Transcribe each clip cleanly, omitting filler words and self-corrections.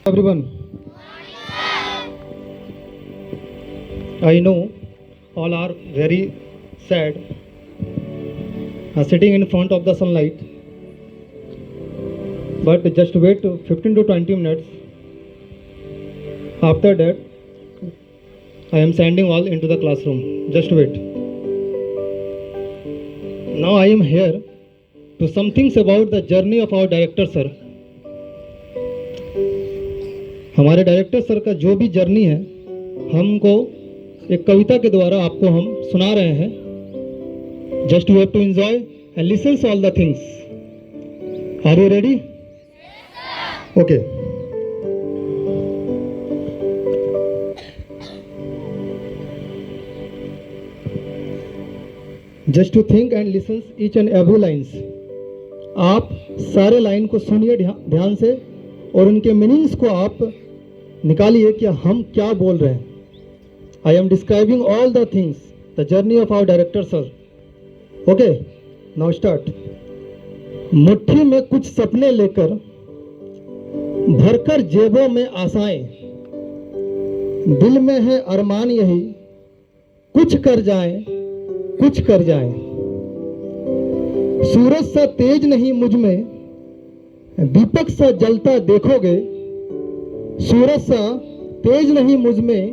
Everyone, I know all are very sad, sitting in front of the sunlight. But just wait 15 to 20 minutes. After that, I am sending all into the classroom. Just wait. Now I am here to some things about the journey of our director sir. हमारे director sir का जो भी journey है, हमको एक कविता के द्वारा आपको हम सुना रहे हैं. Just you have to enjoy and listen all the things. Are you ready? Okay. Just to think and listen each and every lines. आप सारे लाइन को सुनिए ध्यान से और उनके मीनिंग्स को आप निकालिए कि हम क्या बोल रहे हैं. I am describing all the things, the journey of our director sir. Okay, now start. मुट्ठी में कुछ सपने लेकर भरकर जेबों में आशाएं, दिल में है अरमान यही कुछ कर जाएं, कुछ कर जाएं. सूरज सा तेज नहीं मुझ में, दीपक सा जलता देखोगे. सूरज सा तेज नहीं मुझ में,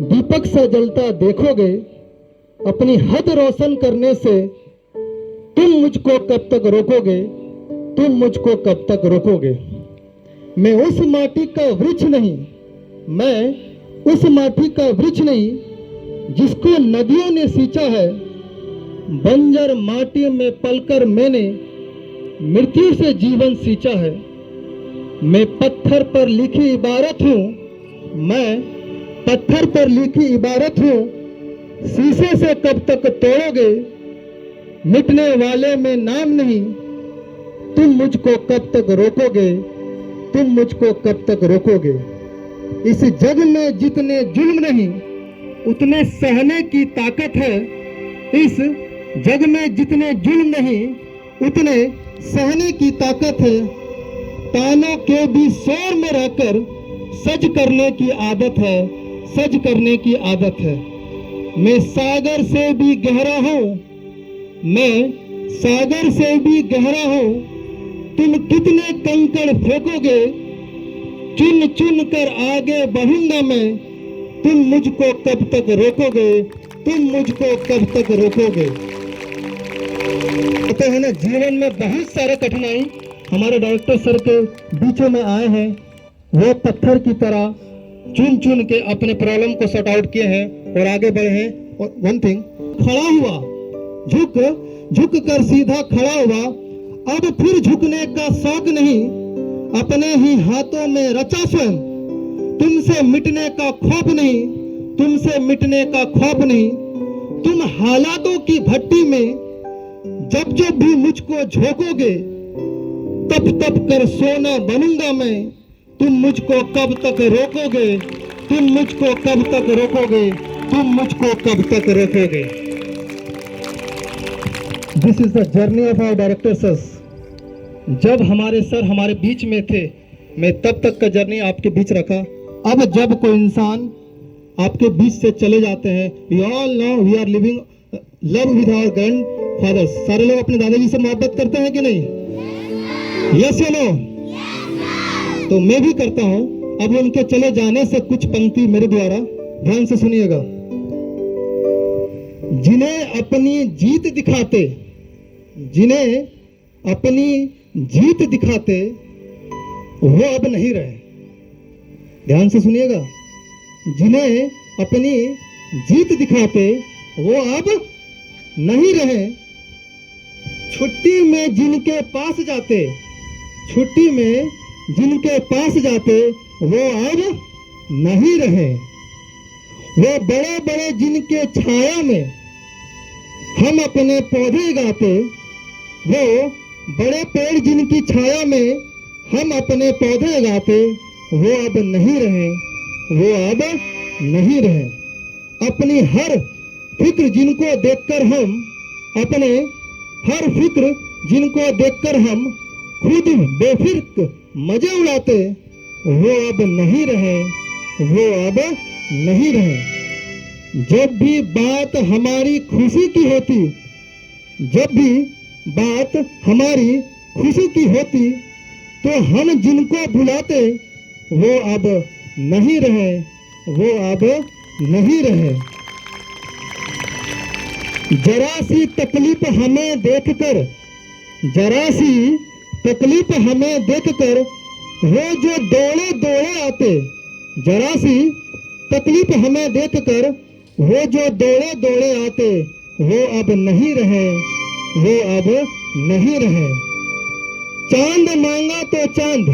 दीपक सा जलता देखोगे. अपनी हद रोशन करने से तुम मुझको कब तक रोकोगे, तुम मुझको कब तक रोकोगे. मैं उस माटी का वृक्ष नहीं, मैं उस माटी का वृक्ष नहीं जिसको नदियों ने सींचा है. बंजर माटी में पलकर मैंने मृत्यु से जीवन सींचा है. मैं पत्थर पर लिखी इबारत हूँ, मैं पत्थर पर लिखी इबारत हूँ. शीशे से कब तक तोड़ोगे, मिटने वाले में नाम नहीं. तुम मुझको कब तक रोकोगे, तुम मुझको कब तक रोकोगे. इस जग में जितने जुल्म नहीं उतने सहने की ताकत है. इस जग में जितने जुल्म नहीं उतने सहने की ताकत है. तानों के भी शोर में रहकर सज करने की आदत है, सज करने की आदत है. मैं सागर से भी गहरा हूँ, मैं सागर से भी गहरा हूँ. तुम कितने कंकड़ फेंकोगे, चुन चुन कर आगे बढ़ूंगा मैं. तुम मुझको कब तक रोकोगे, तुम मुझको कब तक रोकोगे. कहते हैं ना, जीवन में बहुत सारे कठिनाई हमारे डायरेक्टर सर के बीचों में आए हैं. वो पत्थर की तरह चुन चुन के अपने प्रॉब्लम को सॉर्ट आउट किए हैं और आगे बढ़े हैं. और वन थिंग, खड़ा हुआ, झुक कर सीधा खड़ा हुआ. अब फिर झुकने का शौक नहीं, अपने ही हाथों में रचा स्वयं. तुमसे मिटने का खौफ नहीं, तुमसे मिटने का खौफ नहीं. तुम हालातों की भट्टी में जब जब भी मुझको झोंकोगे, तप तप कर सोना बनूंगा मैं. तुम मुझको कब तक रोकोगे, तुम मुझको कब तक रोकोगे, तुम मुझको कब तक रोकोगे. This is the journey of our director sir. जब हमारे सर हमारे बीच में थे, मैं तब तक का जर्नी आपके बीच रखा. अब जब कोई इंसान आपके बीच से चले जाते हैं, we all know we are living love with our grandfathers. सारे लोग अपने दादाजी से मोहब्बत करते हैं कि नहीं? यस या नो? तो मैं भी करता हूं. अब उनके चले जाने से कुछ पंक्ति मेरे द्वारा ध्यान से सुनिएगा. जिन्हें अपनी जीत दिखाते, जिन्हें अपनी जीत दिखाते वो अब नहीं रहे. ध्यान से सुनिएगा. जिन्हें अपनी जीत दिखाते वो अब नहीं रहे. छुट्टी में जिनके पास जाते, छुट्टी में जिनके पास जाते वो अब नहीं रहे. वो बड़े बड़े जिनके छाया में हम अपने पौधे गाते, वो बड़े पेड़ जिनकी छाया में हम अपने पौधे गाते, वो अब नहीं रहे, वो अब नहीं रहे. अपनी हर फिक्र जिनको देखकर हम, अपने हर फिक्र जिनको देखकर हम खुद बेफिक्र मजे उड़ाते, वो अब नहीं रहे, वो अब नहीं रहे। जब भी बात हमारी खुशी की होती, जब भी बात हमारी खुशी की होती, तो हम जिनको भुलाते, वो अब नहीं रहे, वो अब नहीं रहे। जरा सी तकलीफ हमें देखकर, जरा सी तकलीफ हमें देखकर वो जो दौड़े दौड़े आते, जरा सी तकलीफ हमें देखकर वो जो दौड़े दौड़े आते, वो अब नहीं रहे, वो अब नहीं रहे। चांद मांगा तो चांद,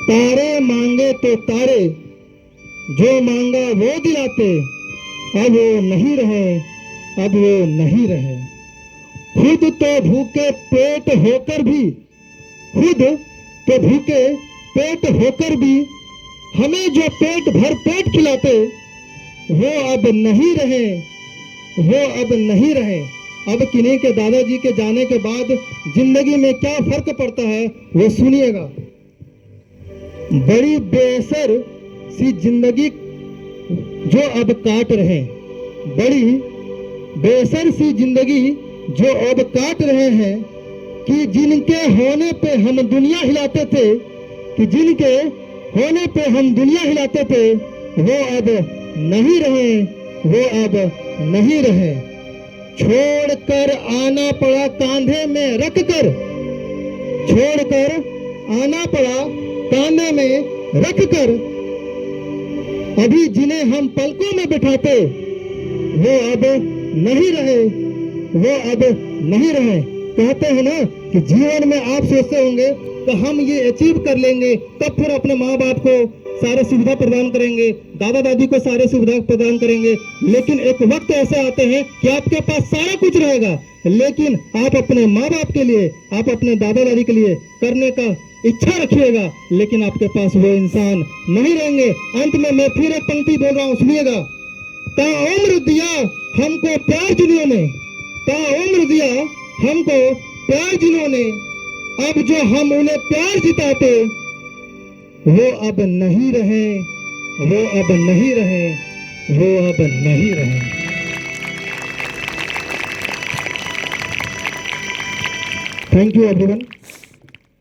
तारे मांगे तो तारे, जो मांगा वो दिलाते, अब वो नहीं रहे, अब वो नहीं रहे। खुद तो भूखे पेट होकर भी, खुद तो भूखे पेट होकर भी हमें जो पेट भर पेट खिलाते, वो अब नहीं रहे, वो अब नहीं रहे। अब किन्हीं के दादाजी के जाने के बाद जिंदगी में क्या फर्क पड़ता है वो सुनिएगा। बड़ी बेअसर सी जिंदगी जो अब काट रहे, बड़ी बेअसर सी जिंदगी जो अब काट रहे हैं, कि जिनके होने पे हम दुनिया हिलाते थे, कि जिनके होने पे हम दुनिया हिलाते थे, वो अब नहीं रहे, वो अब नहीं रहे। छोड़कर आना पड़ा कांधे में रख कर, छोड़कर आना पड़ा कांधे में रख कर, अभी जिन्हें हम पलकों में बिठाते, वो अब नहीं रहे, वो अब नहीं रहे। कहते हैं ना कि जीवन में आप सोचते होंगे कि हम ये अचीव कर लेंगे, तब फिर अपने माँ बाप को सारे सुविधा प्रदान करेंगे, दादा दादी को सारे सुविधा प्रदान करेंगे। लेकिन एक वक्त ऐसे आते हैं कि आपके पास सारा कुछ रहेगा, लेकिन आप अपने माँ बाप के लिए, आप अपने दादा दादी के लिए करने का इच्छा रखिएगा, लेकिन आपके पास वो इंसान नहीं रहेंगे। अंत में मैं फिर एक पंक्ति बोल रहा हूँ, सुनिएगा। ताउम्र दिया हमको प्यार जिन्होंने, ताउम्र दिया हमको प्यार जिन्होंने, अब जो हम उन्हें प्यार जिताते, वो अब नहीं रहे, वो अब नहीं रहे, वो अब नहीं रहे। Thank you everyone.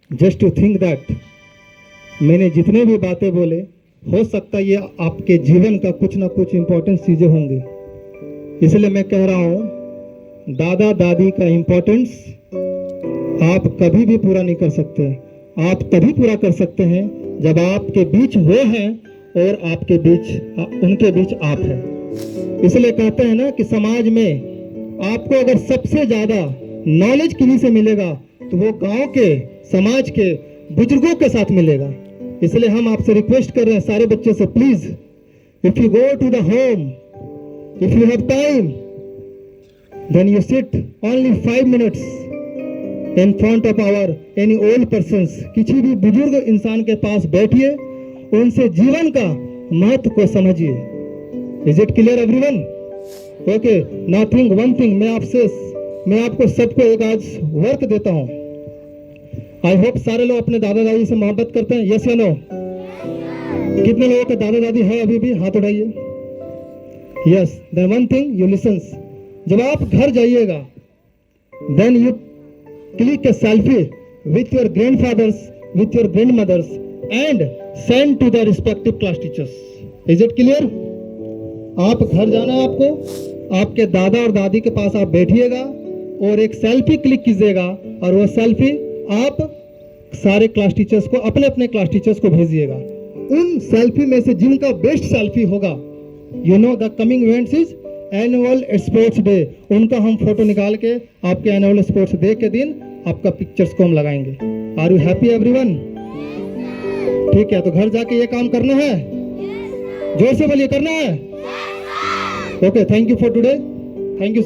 Just to think that मैंने जितने भी बातें बोले, हो सकता है ये आपके जीवन का कुछ ना कुछ इंपॉर्टेंट चीजें होंगी, इसलिए मैं कह रहा हूं, दादा दादी का इंपॉर्टेंस आप कभी भी पूरा नहीं कर सकते। आप तभी पूरा कर सकते हैं जब आपके बीच वो हैं और आपके बीच, उनके बीच आप हैं। इसलिए कहते हैं ना कि समाज में आपको अगर सबसे ज्यादा नॉलेज किन्हीं से मिलेगा तो वो गांव के, समाज के बुजुर्गों के साथ मिलेगा। इसलिए हम आपसे रिक्वेस्ट कर रहे हैं सारे बच्चे से, please if you go to the home, if you have time, then you sit only 5 minutes in front of our any old persons, किसी भी बुजुर्ग इंसान के पास बैठिए, उनसे जीवन का महत्व को समझिए। Is it clear everyone? Okay, now think one thing, मैं आपको सबको एक आज वर्क देता हूँ। आई होप सारे लोग अपने दादा दादी से मोहब्बत करते हैं, यस या नो? कितने लोगों के दादा दादी है अभी भी? हाथ उठाइए। Yes, then one thing you listen, जब आप घर जाइएगा, then you click a selfie with your grandfathers, with your grandmothers and send to the respective class teachers. Is it clear? आप घर जाना है आपको, आपके दादा और दादी के पास आप बैठिएगा और एक सेल्फी क्लिक कीजिएगा, और वो सेल्फी आप सारे क्लास टीचर्स को, अपने अपने क्लास टीचर्स को भेजिएगा। उन सेल्फी में से जिनका बेस्ट सेल्फी होगा, you know the coming events is annual sports day, उनका हम फोटो निकाल के आपके एनुअल स्पोर्ट्स डे के दिन आपका पिक्चर्स को हम लगाएंगे। Are you happy everyone? ठीक है, तो घर जाके ये काम करना है, जोर से बोलिए, करना है। Okay, thank you for today, thank you.